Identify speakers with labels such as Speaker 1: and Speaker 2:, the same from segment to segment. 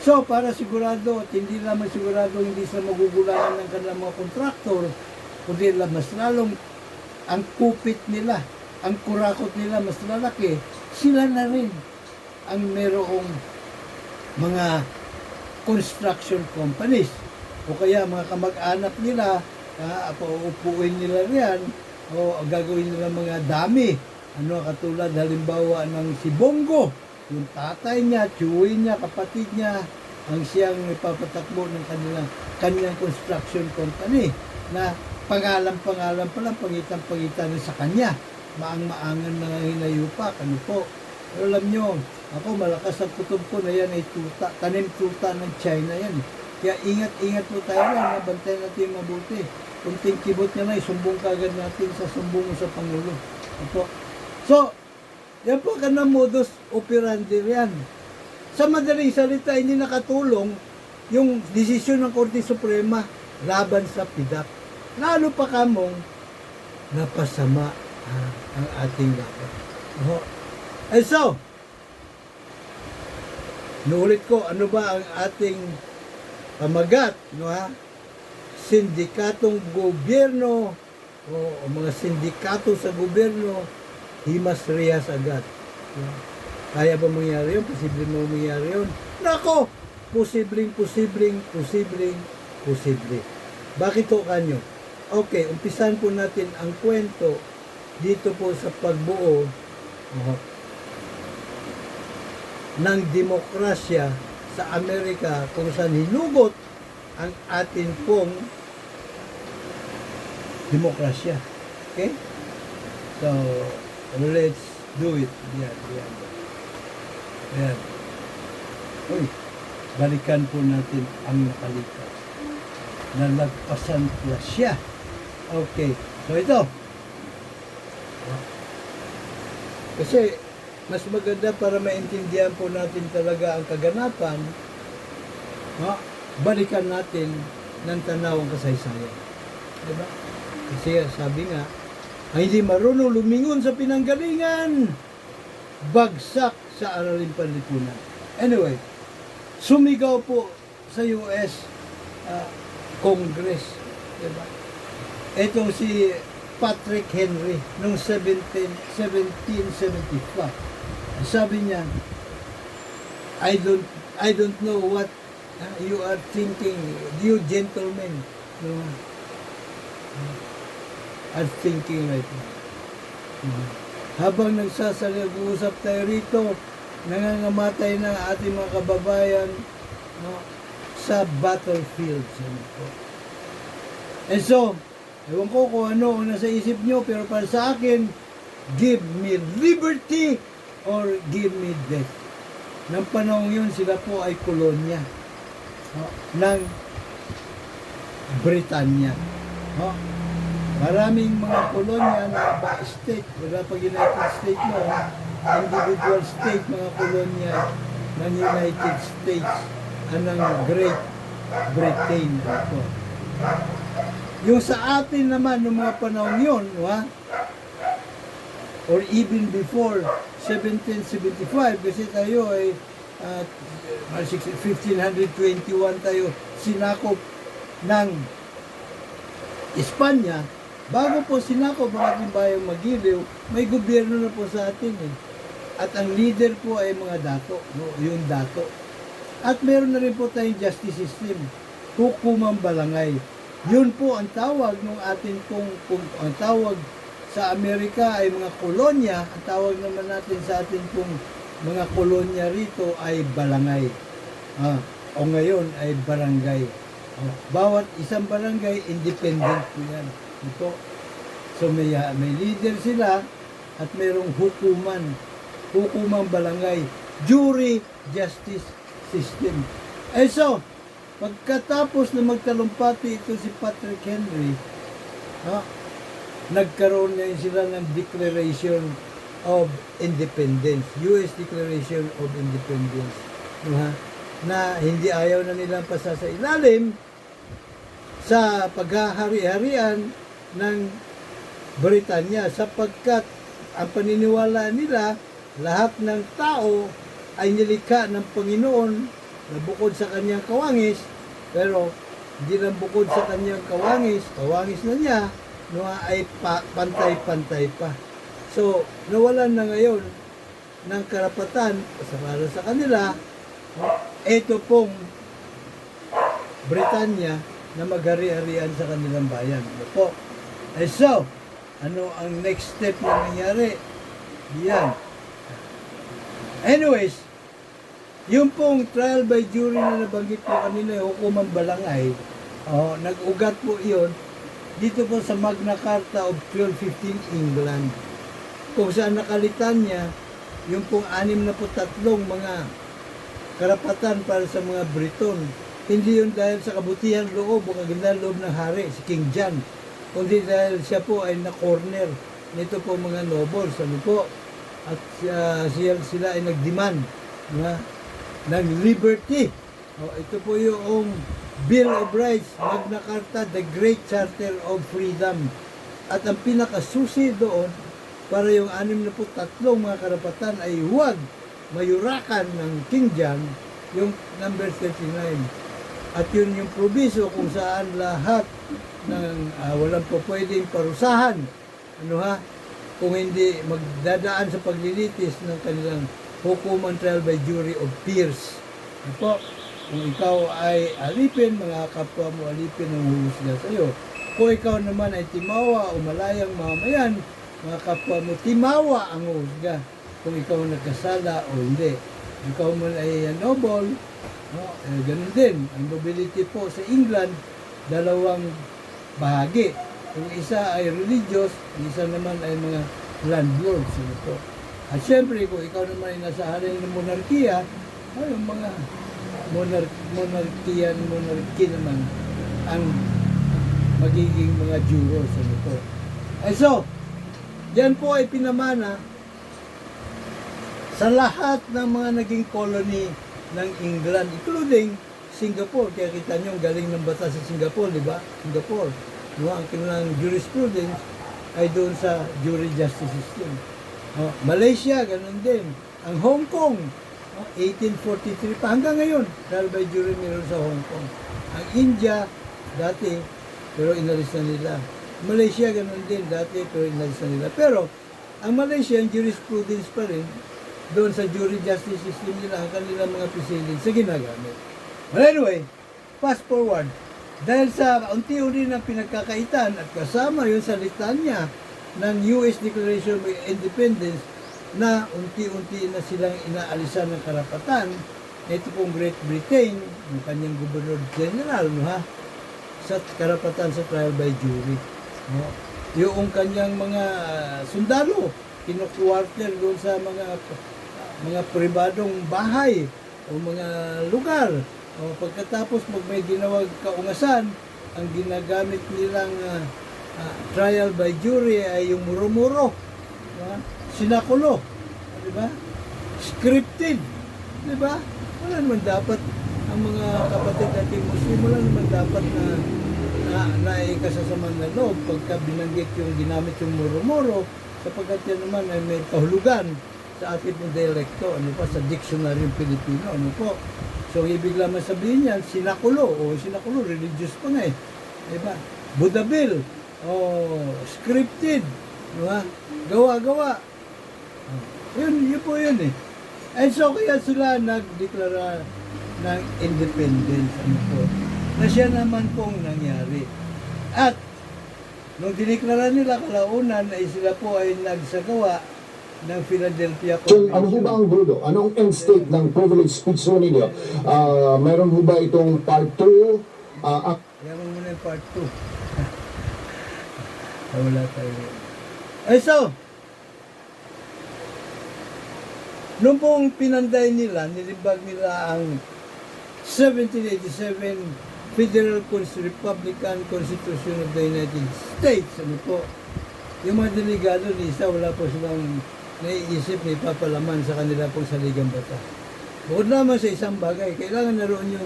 Speaker 1: So, para sigurado at hindi lamang sigurado hindi sila magugulangan ng kanilang mga kontraktor, kundi mas lalong ang kupit nila, ang kurakot nila mas lalaki, sila na rin ang merong mga construction companies o kaya mga kamag-anak nila, pauupuin nila riyan o gagawin nila mga dami. Katulad halimbawa ng si Bongo, yung tatay niya, tiyuhin niya, kapatid niya, ang siyang ipapatakbo ng kanilang construction company na pangalan-pangalan pa lang, pangitan-pangitan sa kanya. Maang-maangan na hinayupak, po. Pero alam nyo, ako malakas ang kutob ko na yan ay tuta, tanim tuta ng China yan. Kaya ingat-ingat po tayo yan, nabantayan natin mabuti. Kunting kibot niya na, isumbong kagad natin sa sumbong sa Pangulo. Po. So, yan po ka na modus operandi yan. Sa madaling salita, hindi nakatulong yung desisyon ng Korte Suprema laban sa PIDAP. Lalo pa kamong napasama ang ating laban. And so, nuulit ko, ano ba ang ating pamagat? Sindikatong gobyerno o mga sindikato sa gobyerno, himas rehas agad. Kaya ba mangyari yun? Posible mo mangyari yun? Nako! Posible. Bakit ho kanyo? Okay, umpisan po natin ang kwento dito po sa pagbuo ng demokrasya sa Amerika kung saan hinugot ang atin pong demokrasya. Okay? So, let's do it. Yan. Uy, balikan po natin ang nakalipas. Nalagpasan pala siya. Okay. So, ito. Kasi, mas maganda para maintindihan po natin talaga ang kaganapan, balikan natin ng tanaw ang kasaysayan. Diba? Kasi sabi nga, ay hindi marunong lumingon sa pinanggalingan, bagsak sa araling panlipunan. Anyway, sumigaw po sa US Congress. Diba? Itong si Patrick Henry noong 1775. Sabi niya, I don't know what you are thinking, you gentlemen are thinking right now. Habang nagsasalag-uusap tayo rito, nangangamatay ng ating mga kababayan sa battlefield. And so, ewan ko kung ano ang nasa isip nyo, pero para sa akin, give me liberty or give me death. Nang panahon yun, sila po ay kolonya ng Britanya. Maraming mga kolonya na state, wala pag United States mo, individual state, mga kolonya ng United States, ng Great Britain. Yung sa atin naman, noong mga panahon yun, or even before 1775, kasi tayo ay 1521 tayo sinakop ng Espanya. Bago po sinakop ang ating bayang Magiliw, may gobyerno na po sa atin At ang leader po ay mga dato, yung dato. At meron na rin po tayong justice system, hukumang balangay. Yun po ang tawag ng atin pong, ang tawag sa Amerika ay mga kolonya, ang tawag naman natin sa atin pong mga kolonya rito ay balangay. O ngayon ay barangay. Bawat isang barangay, independent po yan. Ito. So may leader sila at mayroong hukumang balangay, jury justice system. So, pagkatapos na magtalumpati ito si Patrick Henry, nagkaroon ngayon sila ng Declaration of Independence, US Declaration of Independence, na hindi ayaw na nilang pasa sa ilalim sa paghahari-harian ng Britanya, sapagkat ang paniniwala nila, lahat ng tao ay nilikha ng Panginoon na bukod sa kanyang kawangis, pero hindi lang bukod sa kanyang kawangis na niya, no, ay pantay-pantay pa. So, nawalan na ngayon ng karapatan para sa kanila, no, ito pong Britanya na maghari-harian sa kanilang bayan. Ano po? So, ano ang next step na nangyari? Yan. Anyways, yung pong trial by jury na nabanggit po kanina, yung hukumang balangay, nag-ugat po iyon dito po sa Magna Carta of 1215 England, kung saan nakalitan niya yung pong 63 mga karapatan para sa mga Briton. Hindi yun dahil sa kabutihan loob o kagandang loob ng hari, si King John, kundi dahil siya po ay na-corner nito po mga nobles, ano po, at sila ay nag-demand na ng liberty. Ito po yung Bill of Rights, Magna Carta, the Great Charter of Freedom. At ang pinakasusi doon, para yung 63 mga karapatan ay huwag mayurakan ng King John, yung number 39. At yun yung probiso kung saan lahat ng walang po pwedeng parusahan, kung hindi magdadaan sa paglilitis ng kanilang hukuman trial by jury of peers. Po, kung ikaw ay alipin, mga kapwa mo alipin ang huhusga sa iyo. Kung ikaw naman ay timawa o malayang mamayan, mga kapwa mo timawa ang huhusga kung ikaw nagkasala o hindi. Ikaw man ay noble, ganun din. Ang nobility po sa England, dalawang bahagi. Yung isa ay religious, yung isa naman ay mga landlords. At syempre, kung ikaw naman ay nasa halin ng monarkiya, ay yung mga monarchy naman ang magiging mga jurors. So, yan po ay pinamana sa lahat ng mga naging colony ng England, including Singapore. Kaya kita nyo, galing ng batas sa Singapore, di ba? Singapore. Ang kanilang jurisprudence ay doon sa jury justice system. Malaysia, ganun din. Ang Hong Kong, 1843 pa hanggang ngayon, trial by jury meron sa Hong Kong. Ang India, dati, pero inalis na nila. Malaysia, ganun din, dati, pero inalis na nila. Pero, ang Malaysia, ang jurisprudence pa rin, doon sa jury justice system nila, ang kanilang mga pisilin sa ginagamit. But anyway, fast forward. Dahil sa unti-unti ng pinagkakaitan at kasama yung sa litanya ng US Declaration of Independence na unti-unti na silang inaalisan ng karapatan, ito pong Great Britain, yung kanyang Governor General, sa karapatan sa trial by jury. Yung kanyang mga sundalo, kinukwarter doon sa mga pribadong bahay o mga lugar. Pagkatapos may ginawag kaungasan, ang ginagamit nilang trial by jury ay yung muro-muro, sinakulo, di ba? Scripted, di ba? Wala naman dapat ang mga kapatid natin Muslim, wala naman dapat na ikasasaman na loob pagka binanggit yung ginamit yung muro-muro, sapagkat yan naman ay may kahulugan sa ating pong dialekto, sa dictionary ng Pilipino, So, ibig lamang sabihin yan, sinakulo, religious pa nga diba? Buddha Bill, scripted, diba? Gawa-gawa. Yun po yun And so, kaya sila nagdeklara ng independence, na siya naman pong nangyari. At, nung dineklara nila kalaunan, ay sila po ay nagsagawa ng Philadelphia Convention.
Speaker 2: So, ano ho ba ang dulo? Anong end state ng privilege speech ho ninyo? Meron ho ba itong part 2?
Speaker 1: Yaman muna yung part 2. Wala tayo. So, nung pong pinanday nila, nilibag nila ang 1787 Federal Republican Constitution of the United States. Yung mga delegado ni isa, wala po silang naiisip na ipapalaman sa kanila pong saligang batas. Bukod naman sa isang bagay, kailangan naroon yung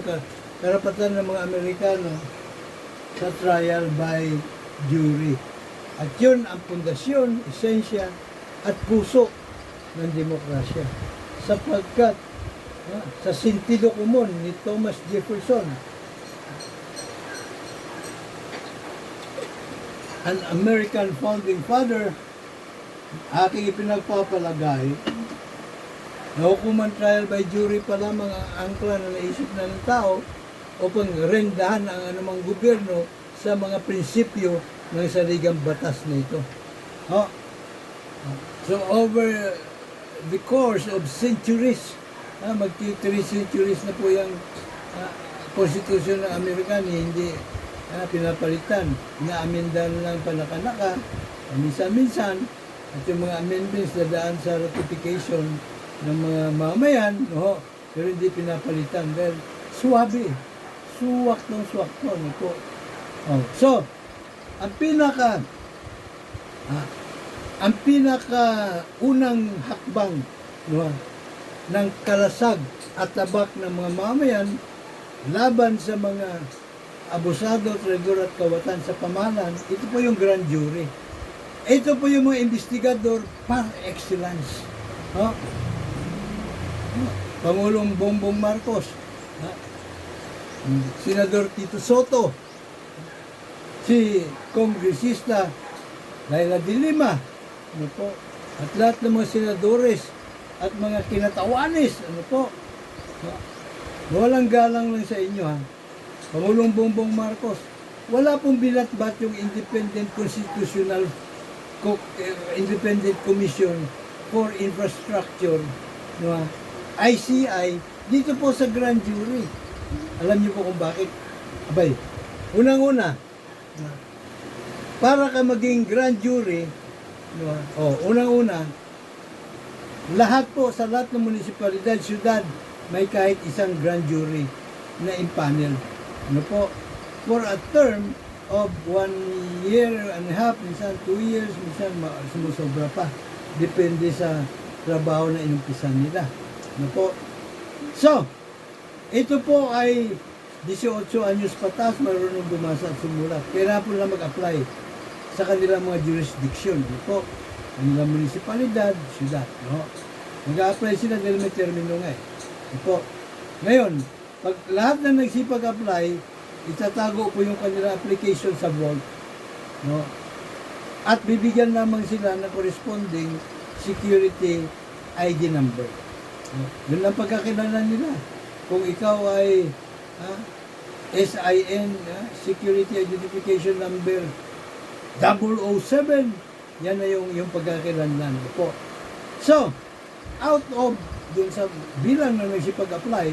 Speaker 1: karapatan ng mga Amerikano sa trial by jury. At yun ang pundasyon, esensya, at puso ng demokrasya. Sapagkat sa sentido komon ni Thomas Jefferson, an American founding father, aking ipinagpapalagay na hukuman trial by jury pa lamang ang angkla na naisip na ng tao upang rendahan ang anumang gobyerno sa mga prinsipyo ng saligang batas na ito. So over the course of centuries, magti-3 centuries na po yung konstitusyon ng Amerikano, hindi pinapalitan, inaamendahan lang panakanaka, minsan-minsan, at yung mga amendments na daan sa ratification ng mga mamayan, pero hindi pinapalitan dahil suwabe, suwak ng suwak to. So, ang pinaka unang hakbang ng kalasag at tabak ng mga mamayan laban sa mga abusado, traidor at kawatan sa pamahalaan, ito po yung grand jury. Ito po yung mga investigador par excellence. Pangulong Bongbong Marcos, Senador Tito Soto, si Kongresista Laila de Lima, at lahat ng mga senadores at mga kinatawanis, walang galang lang sa inyo, Pangulong Bongbong Marcos, wala pong binatbat yung Independent Commission for Infrastructure, ICI, dito po sa grand jury. Alam niyo po kung bakit? Abay, unang-una, para ka maging grand jury, unang-una, lahat po, sa lahat ng munisipalidad, syudad, may kahit isang grand jury na impanel. For a term of 1 year and a half, minsan 2 years, minsan sumusobra pa. Depende sa trabaho na inumpisan nila. So, ito po ay 18 anyos patas, marunong bumasa at sumulat. Kailangan po nila mag-apply sa kanilang mga jurisdiction. Kanilang munisipalidad, syudad. Mag-apply sila dahil may termino nga. Ngayon, pag lahat na nagsipag-apply, itatago po yung kanilang application sa vault. At bibigyan lamang sila ng corresponding security ID number. Yun ang pagkakilala nila. Kung ikaw ay SIN, Security Identification Number 007, yan na yung pagkakilala po. So, out of dun sa bilang na nagsipag-apply,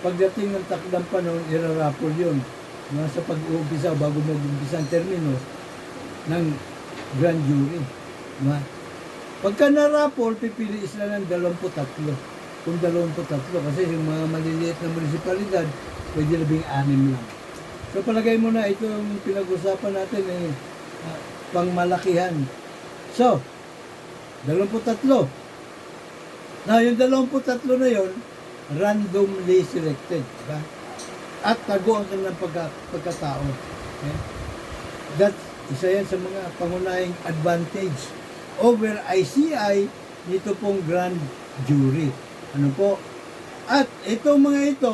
Speaker 1: pagdating ng takdang panahon, irarapol yun. Sa pag-uumpisa, bago mag-umpisa ang termino ng grand jury. Pagka narapol, pipili sila ng 23. Kung 23, kasi yung mga maliliit na munisipalidad, pwede 16 lang. So palagay mo na, ito yung pinag-usapan natin, pangmalakihan. So, 23. Na yung 23 na yon, randomly selected. Diba? At tago ang kanilang pagkatao. Okay? That's isa yan sa mga pangunahing advantage over ICI nito pong grand jury. At itong mga ito,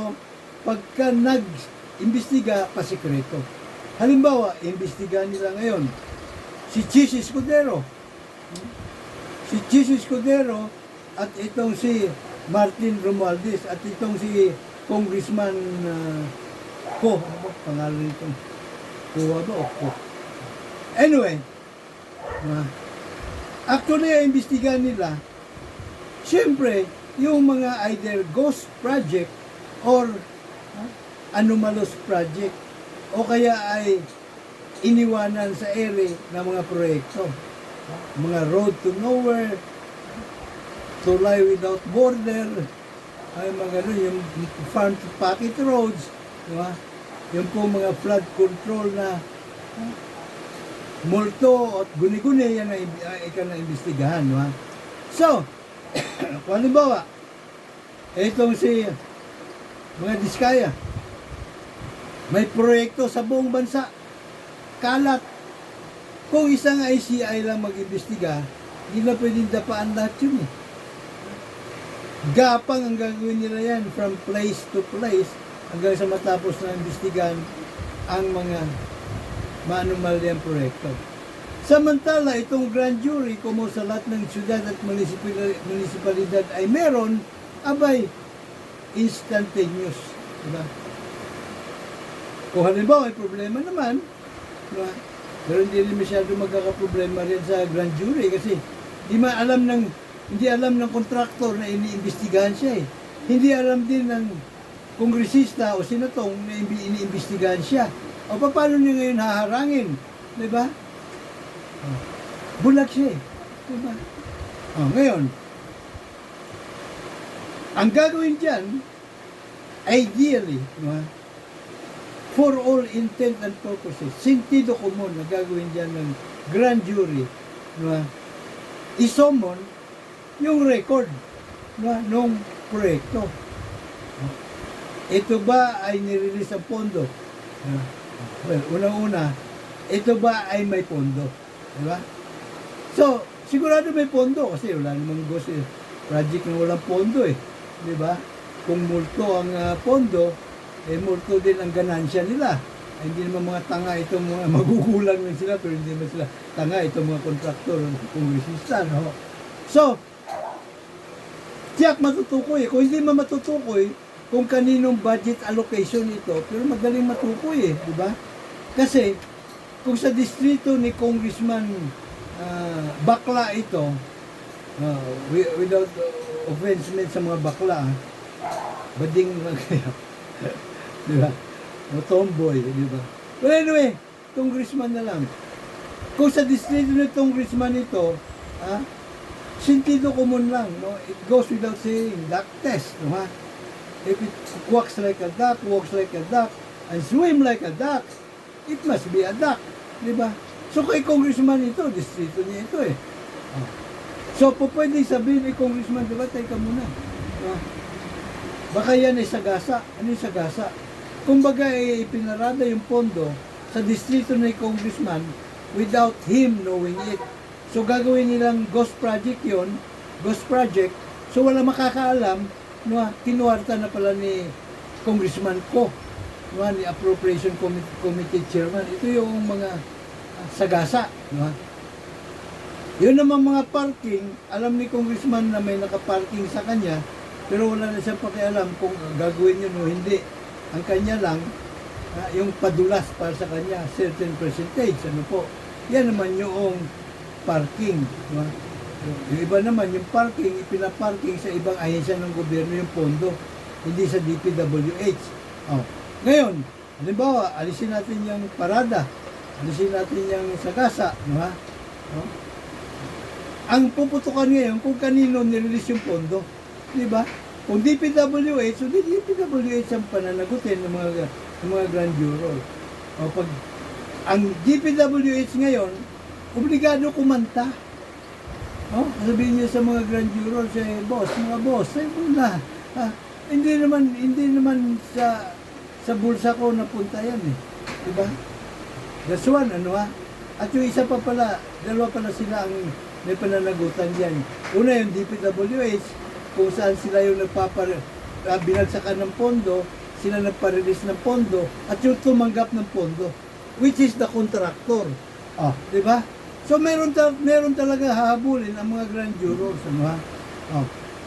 Speaker 1: pagka nag-imbestiga, pasikreto. Halimbawa, imbestiga nila ngayon, si Chis Escudero. Si Chis Escudero at itong si Martin Romualdez at itong si Congressman Ko. Ano ba pangalan nito? Ko. Anyway, actually, ang imbestigahan nila, siyempre, yung mga either ghost project or anomalous project o kaya ay iniwanan sa ere ng mga proyekto. Mga road to nowhere, to lie without border, ay mga yung farm to pocket roads, diba? Yung po mga flood control na multo at guni-guni, yan ay ikan-imbestigahan. Diba? So, kung halimbawa, itong si mga Diskaya, may proyekto sa buong bansa, kalat. Kung isang ICI lang mag-imbestiga, hindi na pwedeng dapaan lahat yun. Gapang ang gagawin nila yan from place to place hanggang sa matapos na imbestigahan ang mga maanumalyang proyekto. Samantala, itong grand jury, kung sa lahat ng syudad at munisipalidad ay meron, abay, instantaneous. Diba? Kung halimbawa may problema naman, diba? Pero hindi rin masyado magkakaproblema rin sa grand jury kasi hindi alam ng kontraktor na iniimbestigahan siya eh. Hindi alam din ng kongresista o senatong na iniimbestigahan siya. O paano niya ngayon haharangin? Diba? Bulag siya eh. Diba? Ngayon, ang gagawin dyan, ideally, diba? For all intent and purposes, sentido komon na gagawin dyan ng grand jury, diba? I-summon yung record nung proyekto. Ito ba ay nirelease ang pondo? Well, unang-una, ito ba ay may pondo? Diba? So, sigurado may pondo kasi wala namang ghost project na walang pondo eh. Diba? Kung multo ang pondo, multo din ang ganansya nila. Ay, hindi naman mga tanga itong mga magugulang lang sila, pero hindi naman sila tanga itong mga kontraktor kongresista. No? So, tiyak matutukoy. Kung hindi man matutukoy, kung kaninong budget allocation ito, pero magaling matukoy eh, di ba? Kasi, kung sa distrito ni Congressman Bakla ito, without offense meant sa mga bakla, bading lang kaya, di ba? O tomboy, di ba? Well, anyway, congressman na lang. Kung sa distrito ni congressman ito, sentido common lang, no? It goes without saying, duck test, no ha? If it quacks like a duck, walks like a duck, and swim like a duck, it must be a duck, di ba? So kay congressman ito, distrito niya ito eh. So po pwede sabihin ni congressman, di ba, teka muna. Baka yan ay sagasa. Ano yung sagasa? Kumbaga ay pinarada yung pondo sa distrito ni congressman without him knowing it. So gagawin nilang ghost project yon, ghost project, so wala makakaalam na kinuwarta na pala ni congressman ko, ni appropriation committee chairman. Ito yung mga sagasa. Yun naman mga parking, alam ni congressman na may nakaparking sa kanya, pero wala na siyang pakialam kung gagawin yun o hindi. Ang kanya lang, yung padulas para sa kanya, certain percentage, ano po. Yan naman yung parking. Diba? Yung iba naman, yung parking, ipinaparking sa ibang ahensya ng gobyerno yung pondo, hindi sa DPWH. Ngayon, halimbawa, alisin natin yung parada, alisin natin yung sagasa, diba? Ang puputukan ngayon kung kanino nirelease yung pondo, di ba? Kung DPWH, so DPWH ang pananagutin ng mga grand juror. Pag ang DPWH ngayon, obligado kumanta. Sabihin niyo sa mga grand juror, mga boss, say muna. Hindi naman sa bulsa ko napunta yan eh. Di ba? That's one, At yung isa pa pala, dalawa pala sila ang may pananagutan diyan. Una yung DPWH, kung saan sila yung binagsakan ng pondo, sila nagpa-release ng pondo, at yung tumanggap ng pondo, which is the contractor. Di ba? So meron talaga hahabulin ang mga grand jurors.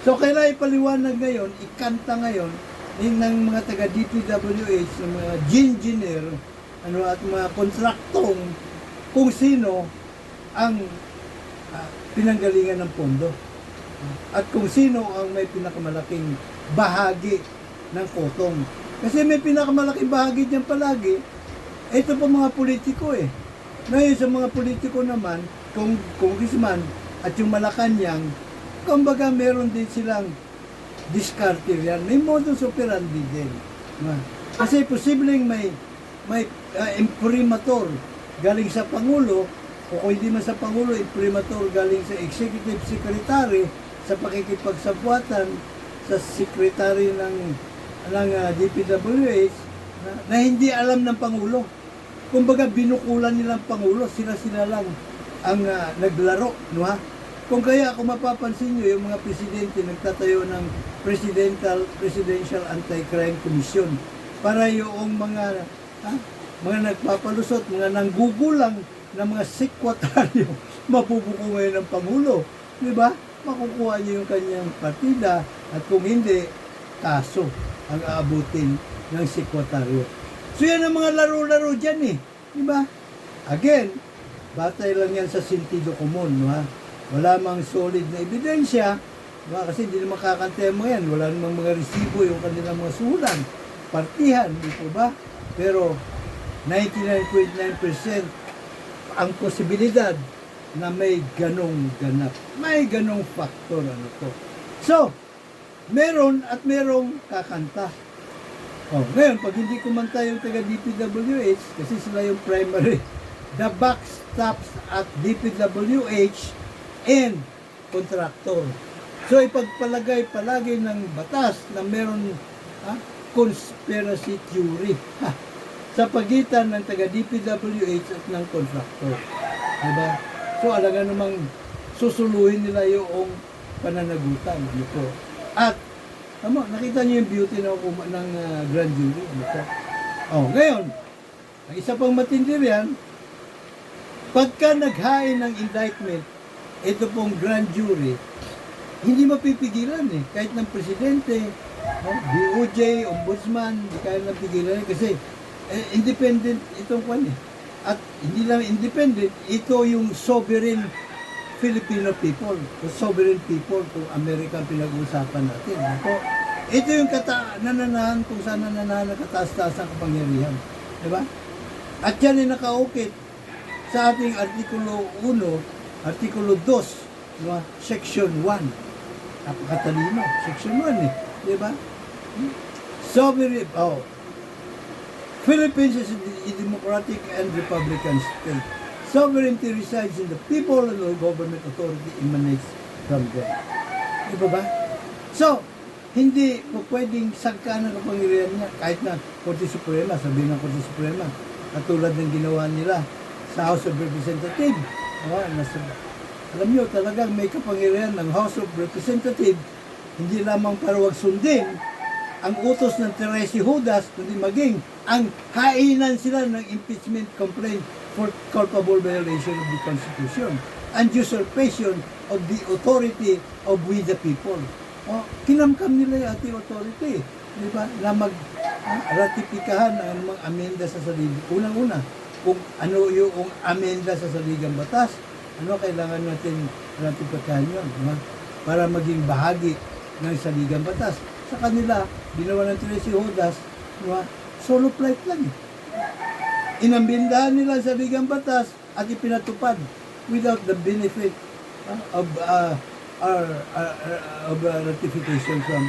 Speaker 1: So kailangan ipaliwanag ngayon, ikanta ngayon, ng mga taga-DPWH, ng mga engineer, at mga kontraktong, kung sino ang pinanggalingan ng pondo. At kung sino ang may pinakamalaking bahagi ng kotong. Kasi may pinakamalaking bahagi diyan palagi, ito pa mga politiko eh. Ngayon sa mga politiko naman, kung congressman at yung Malacanang, kumbaga meron din silang discarte yan. May modus operandi din. Kasi posibleng may imprimatur galing sa Pangulo, o kung hindi man sa Pangulo, imprimatur galing sa Executive Secretary sa pakikipagsabwatan sa Secretary ng DPWH na hindi alam ng Pangulo. Kumbaga binukulan nilang Pangulo, sila lang ang naglaro. Kung kaya, kung mapapansin nyo, yung mga presidente nagtatayo ng Presidential Anti-Crime Commission para yung mga nagpapalusot, mga nanggugulang na mga sekwataryo mabubuko ngayon ng Pangulo. Di ba? Makukuha niyo yung kanyang partida at kung hindi, kaso ang aabutin ng sekwataryo. So yan ang mga laro-laro dyan eh. Di ba? Again, batay lang yan sa sentido komon. No, ha? Wala mang solid na ebidensya. Diba? Kasi hindi naman kakantay mo yan. Wala namang mga resibo yung kanilang mga suhulan. Partihan, di po ba? Pero 99.9% ang posibilidad na may ganong ganap. May ganong faktor. Ano to. So, meron at merong kakanta. Ngayon, pag hindi kumanta yung taga DPWH, kasi sila yung primary, the buck stops at DPWH and contractor. So, ipagpalagay palagi ng batas na meron conspiracy theory sa pagitan ng taga DPWH at ng contractor. Diba? So, alaga namang susuluhin nila yung pananagutan. Ito. At, nakita niyo yung beauty ng grand jury. Ito. Ngayon, ang isa pang matindi riyan, pagka naghain ng indictment, ito pong grand jury, hindi mapipigilan eh. Kahit ng presidente, DOJ, ombudsman, hindi kaya napigilan kasi independent itong kwan eh. At hindi lang independent, ito yung sovereign Filipino people, the sovereign people kung Amerika pinag-uusapan natin. Ito yung nananahan kung saan nananahan ng kataas-taas ang kapangyarihan. Diba? At yan ay nakaukit sa ating Artikulo 1, Artikulo 2, diba? Section 1. Napakatalino. Section 1 eh. Diba? Sovereign, Philippines is a democratic and republican state. Sovereignty resides in the people and all government authority emanates from them. Diba ba? So, hindi po pwedeng sagkaan ng kapangyarihan niya kahit na Korte Suprema, sabihin ng Korte Suprema, katulad ng ginawa nila sa House of Representatives. Alam nyo, talagang may kapangyarihan ng House of Representatives, hindi lamang para wag sundin ang utos ng Teresi Judas, kundi maging ang hainan sila ng impeachment complaint for culpable violation of the Constitution and usurpation of the authority of we the people. Kinamkam nila yung ating authority, di ba? Na mag-ratipikahan ang mga amenda sa saligang. Unang-una, kung ano yung amenda sa saligang batas, ano kailangan natin ratipikahan yun, di ba? Para maging bahagi ng saligang batas. Sa kanila, ginawa ng Teresi Judas, di ba? Solo flight lang. Inambindahan nila sa saligang batas at ipinatupad without the benefit of ratification from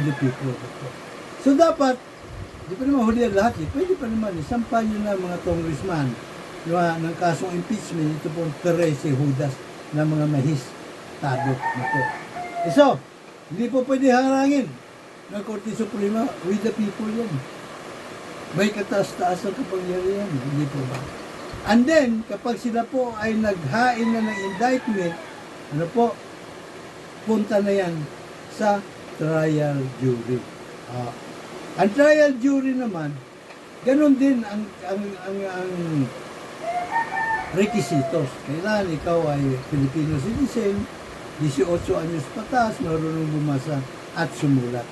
Speaker 1: the people. So dapat, di pa naman huli ang lahat eh. Pwede pa naman eh. Sampahan nyo na mga congressman ng kasong impeachment, ito pong Teresi Judas na mga mahistado na po. So, hindi po pwede harangin ng Korte Suprema with the people yan. May kataas-taas ang kapangyarihan. Hindi po ba? And then, kapag sila po ay naghain na ng indictment, ano po, punta na yan sa trial jury. Ang trial jury naman, ganun din ang requisitos. Kailangan ikaw ay Filipino citizen, 18 anyos patas, marunong bumasa at sumulat.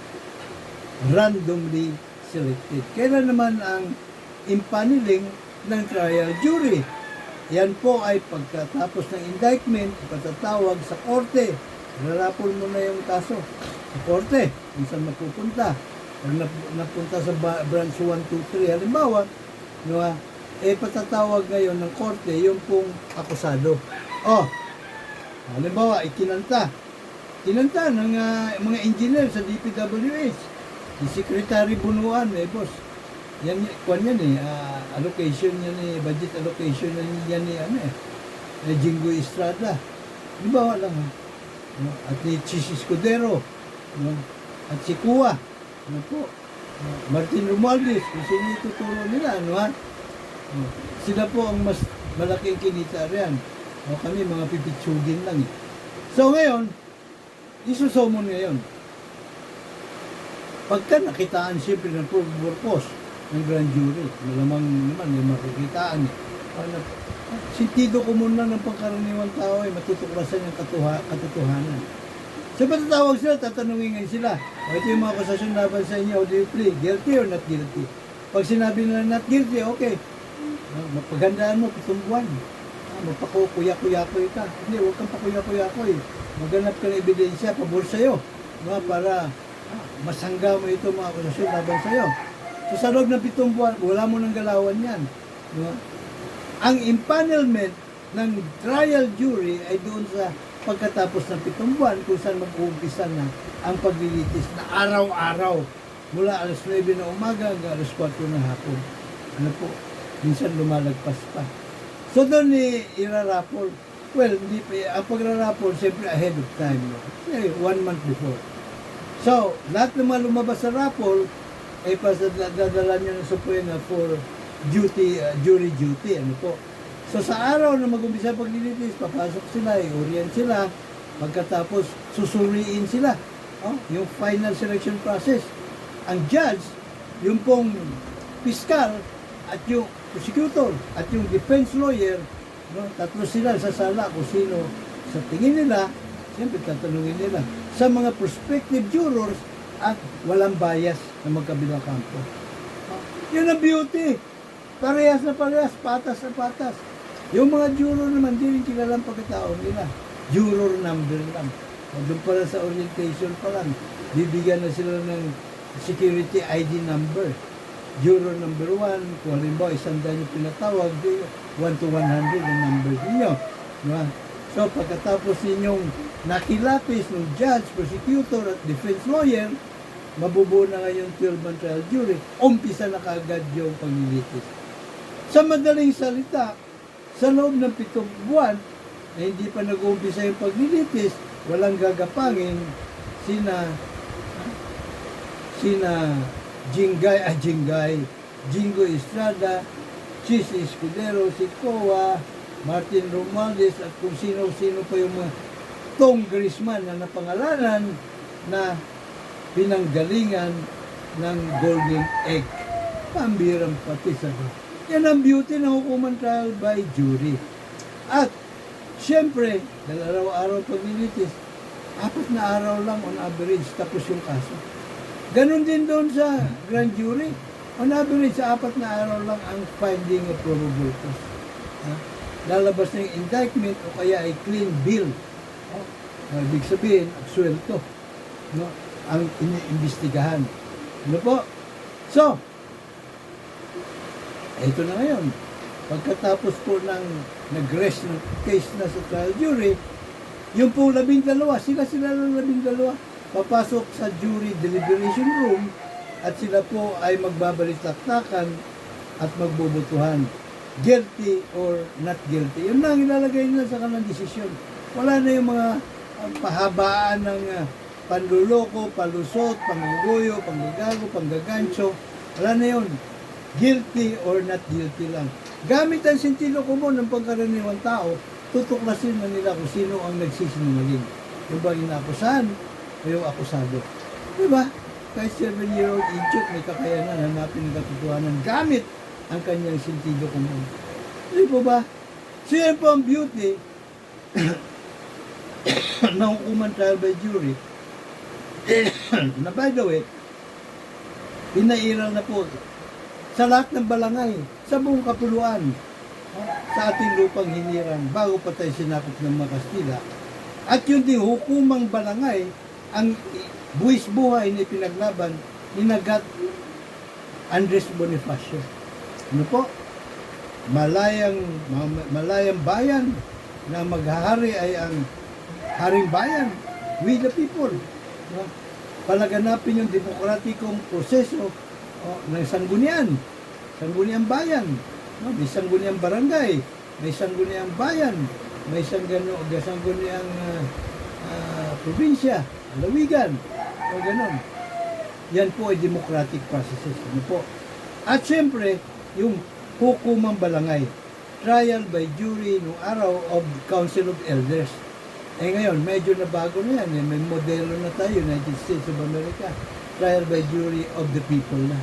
Speaker 1: Randomly selected. Kailan naman ang impaneling ng trial jury? Yan po ay pagkatapos ng indictment, patatawag sa korte. Rarapol mo na yung kaso sa korte, kung saan mapupunta. Kung napunta sa branch 1, 2, 3, halimbawa, patatawag ngayon ng korte yung pong akusado. Halimbawa, kinanta ng mga engineer sa DPWH. Si Secretary Bunuan, boss. Yan, allocation yan budget allocation yan Jingo Estrada. Halimbawa lang, at ni Chis Escudero, at si Kua, Martin Romualdez, kung sino ituturo nila, sila po ang mas malaking kinita riyan. Kami mga pipitsugin lang. So ngayon, isusomon ngayon. Pagka nakitaan siyempre ng purpose ng grand jury, malamang naman may makikitaan eh. Sintido común na ng pangkaraniwang tao ay matutuklasan yung katotohanan. So patatawag sila, tatanungin ngayon sila, o ito yung mga akusasyon laban sa inyo, do you plead guilty or not guilty? Pag sinabi nila not guilty, okay, mapaghandaan mo, 7 buwan. Magpakuya-kuya-kuy ka. Hindi, huwag kang pakuya-kuya-kuy. Maghanap ka ng ebidensya, pabor sa'yo. Para masangga mo ito mga akusasyon laban sa'yo. So sa loob ng 7 buwan, wala mo nang galawan yan. Ang impanelment ng trial jury ay doon sa pagkatapos ng 7 buwan kung saan mag-uumpisa na ang paglilitis na araw-araw mula alas 9 na umaga hanggang alas 4 ng hapon. Ano po, minsan lumalagpas pa. So doon irarapol. Well, hindi pa, ang pagrarapol, siyempre ahead of time. No? 1 month before. So, lahat ng mga lumabas sa rapol, ay pasadadala niya ng Suprema for duty, jury duty. Ano po? So sa araw na mag-umpisa paglilitis, papasok sila, i-orient sila, pagkatapos susuriin sila. Yung final selection process. Ang judge, yung pong piskal, at yung prosecutor, at yung defense lawyer, tatlo sila sa sala kung sino sa tingin nila, siyempre tatanungin nila sa mga prospective jurors at walang bias na magkabilang kampo. Yun ang beauty. Parehas na parehas, patas na patas. Yung mga juror naman, di rin kilalang pagkatao nila. Juror number lang. Doon pala sa orientation pa lang, bibigyan na sila ng security ID number. Juror number 1, kung halimbawa 100 yung pinatawag, 1 to 100 ang number ninyo. Diba? So pagkatapos ninyong nakilapis ng judge, prosecutor at defense lawyer, mabubuo na ngayon 12-man trial jury, umpisa na kaagad yung paglilitis. Sa madaling salita, sa loob ng 7 buwan, na hindi pa nag-uumpisa yung paglilitis, walang gagapangin sina Jingo Estrada, Chis Escudero, si Coa, Martin Romualdez, at kung sino-sino pa yung mga congressman na napangalanan na pinanggalingan ng Golden Egg. Pambirang pati sa yan ang beauty ng hukuman trial by jury. At siyempre, dahil araw-araw paglilitis, 4 na araw lang on average tapos yung kaso. Ganon din doon sa grand jury. On average, sa 4 na araw lang ang finding of probable cause. Lalabas na yung indictment o kaya ay clean bill. Ibig sabihin, absuelto. Ang iniimbestigahan. Ano po? So, ito na ngayon. Pagkatapos po ng nag-rest ng case na sa trial jury, yung pong 12, sila ng 12, papasok sa jury deliberation room at sila po ay magbabalitaktakan at magbubutuhan. Guilty or not guilty. Yun na ang ilalagay nila sa kanilang desisyon. Wala na yung mga pahabaan ng panluloko, palusot, pangguguyo, panggagago, panggagancho. Wala na yun. Guilty or not guilty lang. Gamit ang sentido común ng pagkaraniwang tao, tutuklasin na nila kung sino ang nagsisinungaling. Yung ba inaakusahan o yung akusado. Diba? Kahit 7-year-old idiot may kakayanan hanapin ng katotohanan gamit ang kanyang sentido común. Di po ba? So yan po ang beauty ng hukuman trial by jury na by the way, pinairal na po sa lahat ng balangay, sa buong kapuluan, sa ating lupang hiniran, bago pa tayo sinakop ng mga Kastila. At yun din, hukumang balangay, ang buwis buhay na pinaglaban, ninagat Andres Bonifacio. Ano po? Malayang bayan na maghahari ay ang haring bayan, we the people. Palaganapin yung demokratikong proseso ng sanggunian bayan, may sangguniang barangay, may sangguniang bayan, may sangguniang probinsya, lalawigan, o ganon. Yan po ay democratic processes. Ano po? At syempre, yung hukumang balangay, trial by jury noong araw of Council of Elders. Ngayon, medyo na bago na yan. May modelo na tayo, United States of America. trial by jury of the people na.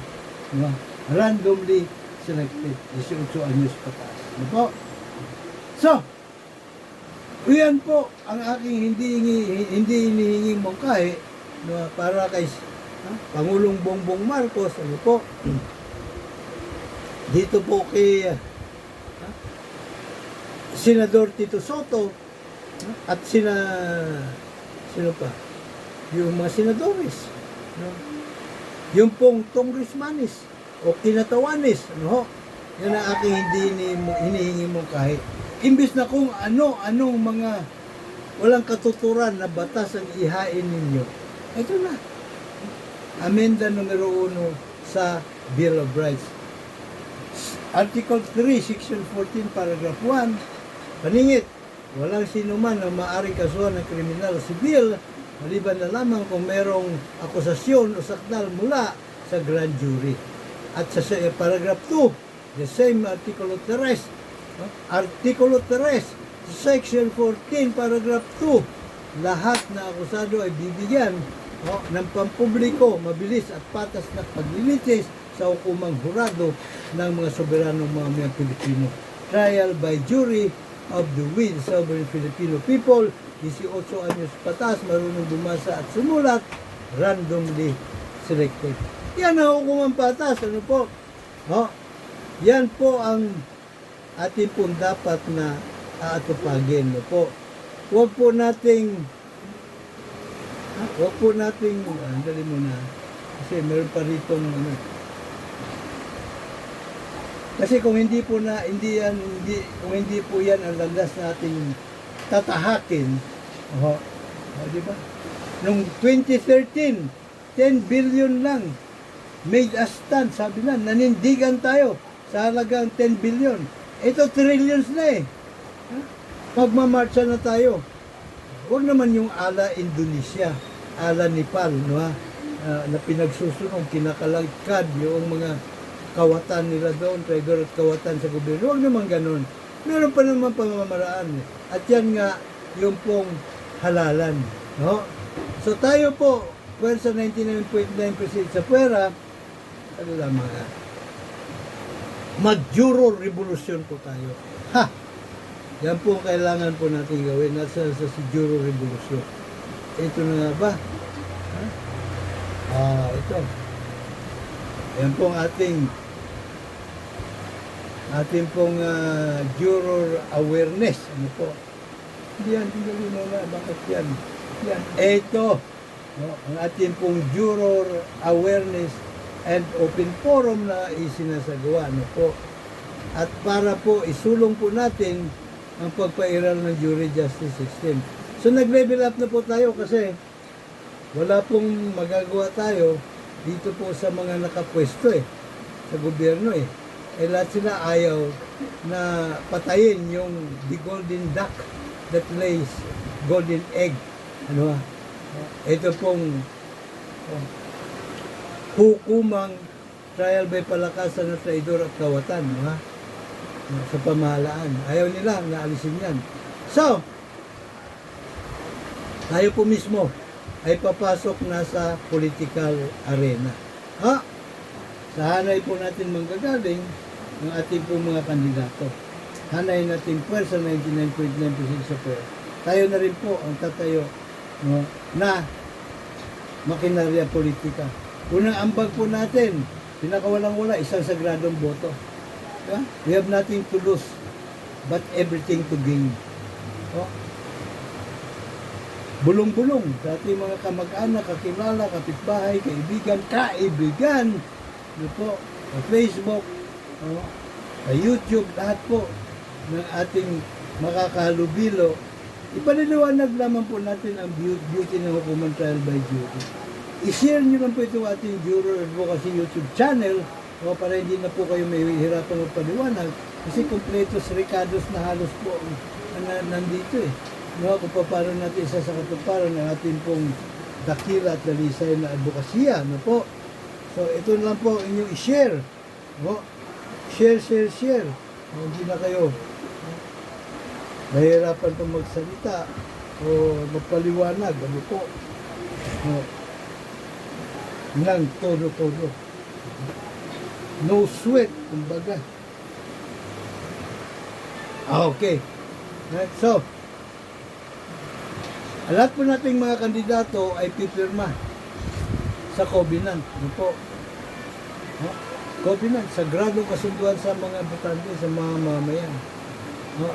Speaker 1: Diba? Randomly selected. 18 anyos pataas. Ano po? So, yan po ang aking hindi hinihinging mungkahi para kay Pangulong Bongbong Marcos. Ano po? Dito po kay Senador Tito Soto at sino pa? Yung mga senadores. No? Yung pong congressmanis o kinatawanis. Ano ho? Yan ang aking hinihingi mo kahit. Imbis na kung anong mga walang katuturan na batas ang ihain ninyo. Ito na. Amenda numero 1 sa Bill of Rights. Article 3, Section 14, Paragraph 1, paningit, walang sinuman na maaring kasuhan ng kriminal sibil, maliban na lamang kung merong akusasyon o sakdal mula sa grand jury. At sa Paragraph 2, the same Artikulo 3, Artikulo 3, Section 14, Paragraph 2, lahat na akusado ay bibigyan ng pampubliko, mabilis at patas na paglilitis sa hukumang hurado ng mga soberanong mga Pilipino. Trial by jury of the will sovereign Filipino people, 18 anyos patas, marunong bumasa at sumulat, randomly selected. Yan ang hukumang patas. Ano po? Yan po ang ating pong dapat na aatupagin. Ano po? Huwag po nating andali muna kasi meron pa rito kasi kung hindi po yan ang landas nating tatahakin, di ba? Noong 2013, 10 billion lang made a stand, sabi na, nanindigan tayo sa halagang 10 billion. Ito trillions na eh. Magmamarcha na tayo. Huwag naman yung ala Indonesia, ala Nepal, no, na pinagsusunod, kinakalagkad yung mga kawatan nila doon, traitor at kawatan sa gobyerno. Huwag naman ganun. Meron pa naman pamamaraan. At yan nga, yung pong halalan. No? So tayo po, pwersa 99.9% sa pwera, ano lang mga, mag-juro revolution po tayo. Ha! Yan po kailangan po natin gawin. Nasa sa juro revolution. Ito na nga ba? Ito. Yan po ang ating pong juror awareness. Ano po? Yan, tingnan mo na. Bakit yan? Yan. Ito. No, ang ating pong juror awareness and open forum na isinasagawa. Ano po? At para po isulong po natin ang pagpairal ng jury justice system. So nag-level up na po tayo kasi wala pong magagawa tayo dito po sa mga nakapwesto sa gobyerno lahat sila ayaw na patayin yung the golden duck that lays golden egg. Ano? Ito pong hukumang trial by palakasan ng traidor at kawatan, no? Sa pamahalaan. Ayaw nila na alisin yan. So, tayo po mismo ay papasok na sa political arena. Sa hanay po natin manggagaling ng ating po mga kandidato. Hanay natin pwersa 99.9% sa pwera. Tayo na rin po ang tatayo, no, na makinarya politika. Unang ambag po natin, pinakawalang-wala, isang sagradong boto. Yeah? We have nothing to lose, but everything to gain. Bulong-bulong sa ating mga kamag-anak, kakilala, kapitbahay, kaibigan, ano po, sa Facebook, sa YouTube, lahat po ng ating makakahalubilo. Ipaniliwanag naman po natin ang beauty ng hukuman trial by jury. I-share nyo lang po ito ating Juror Advocacy YouTube channel para hindi na po kayo may hirapan magpaliwanag kasi kompletos recados na halos po nandito no, kung paano natin isa sa katuparan ng ating pong dakila at dalisay na advokasya, no po. So ito lang po inyong i-share, no? Share. Hindi na kayo nahihirapan pa magsalita o magpaliwanag, ano po. No. ng todo-todo. No sweat, kumbaga. Okay. Right, so, lahat po nating mga kandidato ay pipirma sa covenant. Ano po? Covenant, sagradong kasunduan sa mga botante, sa mga mamayan.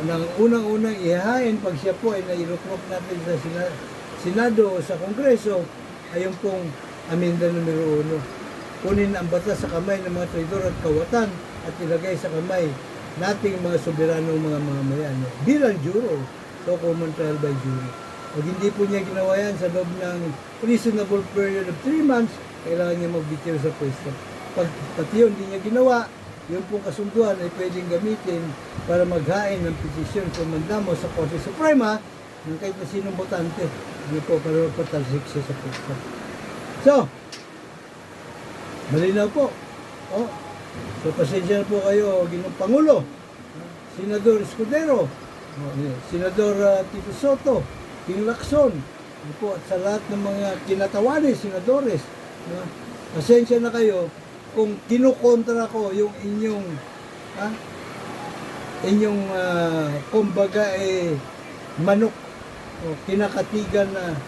Speaker 1: Nang unang-unang ihahain, pag siya po ay nailukrok natin sa Senado o sa Kongreso, ay yung pong aminda numero 1. Kunin ang batas sa kamay ng mga traidor at kawatan at ilagay sa kamay nating mga soberanong mga mamayan. Bilang juror, so common trial by jury. Pag hindi po niya ginawa yan sa loob ng reasonable period of 3 months, kailangan niya magbitiw sa pwesto. Pag pati yun, hindi niya ginawa, yung pong kasunduan ay pwedeng gamitin para maghain ng petisyon sa mandamo sa Korte Suprema ng kahit na sinong botante. Ano po, para magpatalsik siya sa pwesto. So, malinaw po. So, pasensya na po kayo, Ginoong Pangulo, Senador Escudero, Senador Tito Soto, King Lacson, ano po, at sa lahat ng mga kinatawanis, senadores. Pasensya na kayo kung kinukontra ko yung inyong kumbaga manok o kinakatigan na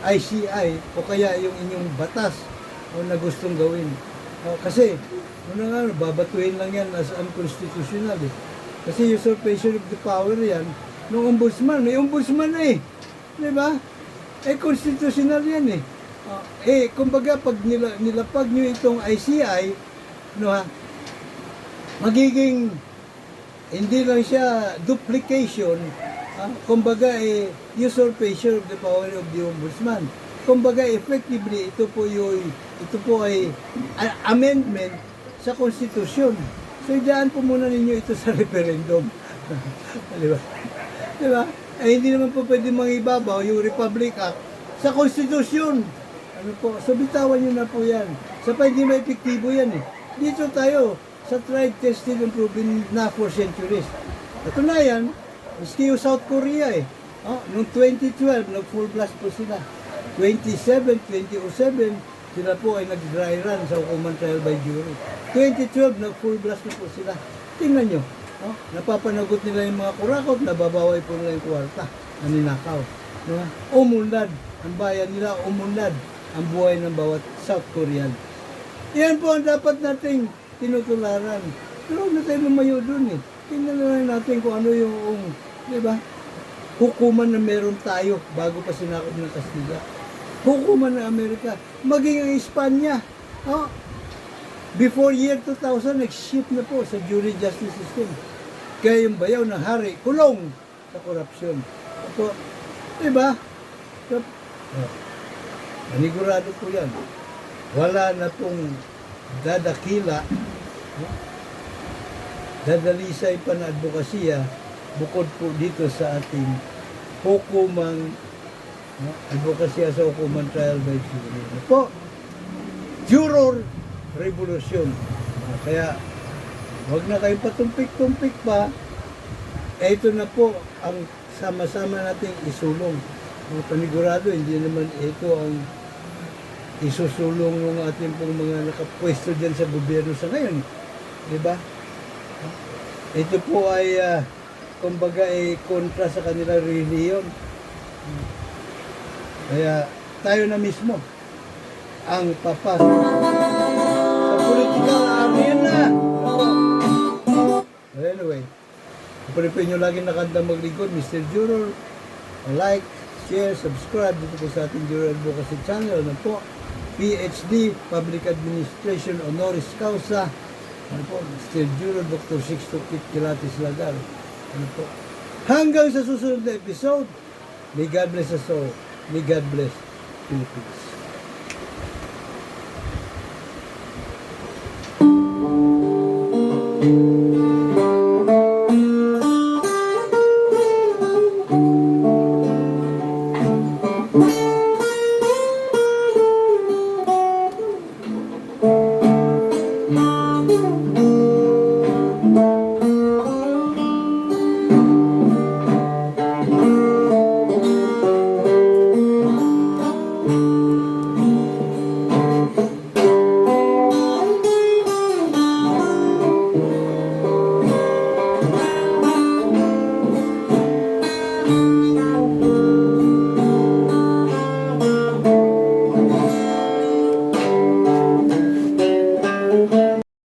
Speaker 1: ICI o kaya yung inyong batas o na gustong gawin. Kasi, babatuhin lang yan as unconstitutional eh. Kasi usurpation of the power yan, nung ombudsman, may ombudsman na eh. Di ba? Constitutional yan eh. Kumbaga, pag nilapag nyo itong ICI, magiging, hindi lang siya duplication, kumbaga, usurpation of the power of the ombudsman. Kumbaga, effectively, ito po ay amendment sa konstitusyon. So, idaan po muna ninyo ito sa referendum. Di ba? Di ba? Hindi naman po pwede mangibabaw yung Republic Act sa konstitusyon. Ano po? So, bitawan nyo na po yan. Sa pa, hindi may epektibo yan eh. Dito tayo, sa tried, tested, and proven na for centuries. Katunayan, miski yung South Korea eh. Noong 2012, nag-full blast po sila. 2007, sila po ay nag-dry run sa hukuman trial by jury. 2012, nag-full blast na po sila. Tingnan nyo, napapanagot nila yung mga kurakot, nababaway po nila yung kwarta, naninakaw. Umunlad, ang bayan nila, umunlad ang buhay ng bawat South Korean. Yan po ang dapat nating tinutularan. Pero huwag na tayo lumayo dun eh. Tingnan na lang natin kung ano yung, di ba, hukuman na meron tayo bago pa sinakop ng Kastila. Hukuman ng Amerika, maging ang Espanya. Before year 2000, nag-shift na po sa jury justice system. Kaya yung bayaw ng hari, kulong sa korupsyon. Ito, diba? Manigurado po yan. Wala na pong dadakila, dadalisay pa na advokasya bukod po dito sa ating hukumang advokasya sa hukuman trial by jury. Po, juror revolusyon. Kaya, wag na kayong patumpik-tumpik pa. Ito na po ang sama-sama nating isulong. Panigurado, hindi naman ito ang isusulong ng ating pong mga nakapwesto dyan sa gobyerno sa ngayon. Diba? Ito po ay, kumbaga, kontra sa kanilang reliyon. Kaya, tayo na mismo ang papasok sa political arena. Anyway, pag-prepare nyo lagi nakanda maglingkod, Mr. Juror, like, share, subscribe dito po sa ating Juror Advocacy Channel. Ano po? PhD, Public Administration, Honoris Causa. Ano po? Mr. Juror, Dr. Sixto Kit Kilatis Lagar. Ano po? Hanggang sa susunod na episode, may God bless us all. May God bless Philippines.